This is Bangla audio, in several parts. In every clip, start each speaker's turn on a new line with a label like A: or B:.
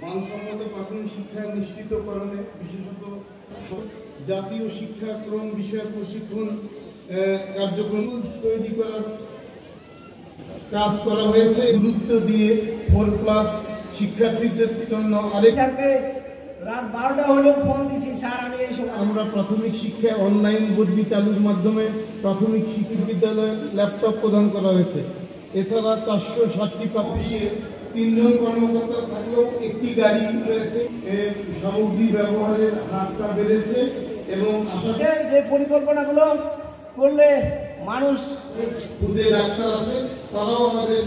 A: মানসম্মত প্রাথমিক শিক্ষা নিশ্চিতকরণে বিশেষত জাতীয় শিক্ষাক্রম বিষয়ক প্রশিক্ষণ কার্যক্রম তৈরি করার কাজ করা হয়েছে। গুরুত্ব দিয়ে 4+ শিক্ষার্থীদের জন্য
B: রাত 12টা হলেও ফোন দিচ্ছি, স্যার আমি এই সময়।
A: আমরা প্রাথমিক শিক্ষায় অনলাইন বদলি চালুর মাধ্যমে প্রাথমিক শিক্ষা বিদ্যালয়ে ল্যাপটপ প্রদান করা হয়েছে। এছাড়া 460টি প্রাপ্তিতে 3 জন কর্মকর্তা থাকলেও একটি গাড়ি রয়েছে। সামগ্রী ব্যবহারের হারটা বেড়েছে এবং
B: যে পরিকল্পনাগুলো করলে মানুষ
A: খুদে ডাক্তার আছে, তারাও আমাদের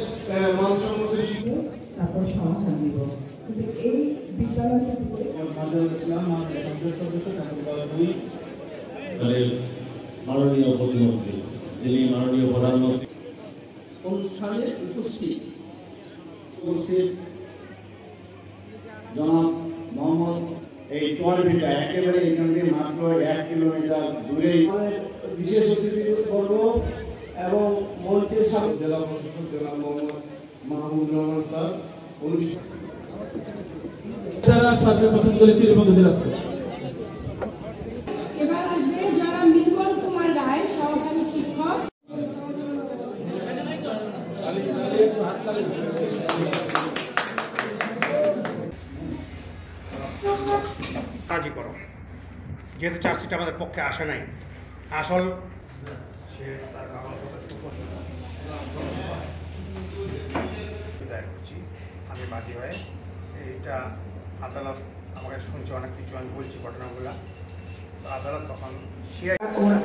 A: মানসম্মত শিক্ষা
C: তারপর সমাধান দিব। কিন্তু এই বিদ্যালয়টা
D: মাননীয় প্রতিমন্ত্রী, যিনি মাননীয় প্রধানমন্ত্রী
E: অনুষ্ঠানে উপস্থিত জনাব মোহাম্মদ এই চরভিটা একেবারে এখান থেকে মাত্র 1 কিলোমিটার দূরে বিশেষ অতিথিবর্গ এবং মন্ত্রীর সামনে
A: জেলা প্রশাসক জনাব মোহাম্মদ মাহমুদ রহমান স্যার অনুষ্ঠান
F: এবার আসবে যারা মিলবল কুমার রায়, সহকারী শিক্ষক।
G: কাজই করো, যেহেতু চার্জশিট আমাদের পক্ষে আসে নাই। আসল সে তার আমার কথা বিদায় করছি আমি বাদী হয়ে। এইটা আদালত আমাকে শুনছে, অনেক কিছু আমি বলছি ঘটনাগুলো, আদালত তখন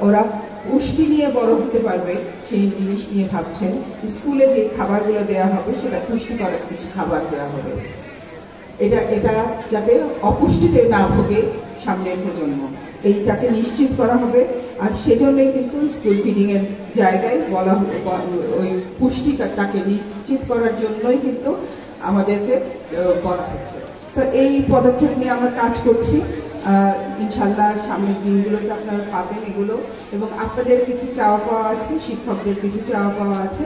C: ওরা পুষ্টি নিয়ে বড় হতে পারবে সেই জিনিস নিয়ে ভাবছেন। স্কুলে যে খাবারগুলো দেওয়া হবে সেটা পুষ্টিকর কিছু খাবার দেওয়া হবে, এটা যাতে অপুষ্টিতে না ভোগে সামনের প্রজন্ম, এইটাকে নিশ্চিত করা হবে। আর সেজন্যই কিন্তু স্কুল ফিডিং এর জায়গায় বলা ওই পুষ্টিটাকে নিশ্চিত করার জন্যই কিন্তু আমাদেরকে বলা হচ্ছে। তো এই পদক্ষেপ নিয়ে আমরা কাজ করছি। ইনশাল্লাহ সামনের দিনগুলোতে আপনারা পাবেন এগুলো, এবং আপনাদের কিছু চাওয়া পাওয়া আছে, শিক্ষকদের কিছু চাওয়া পাওয়া আছে।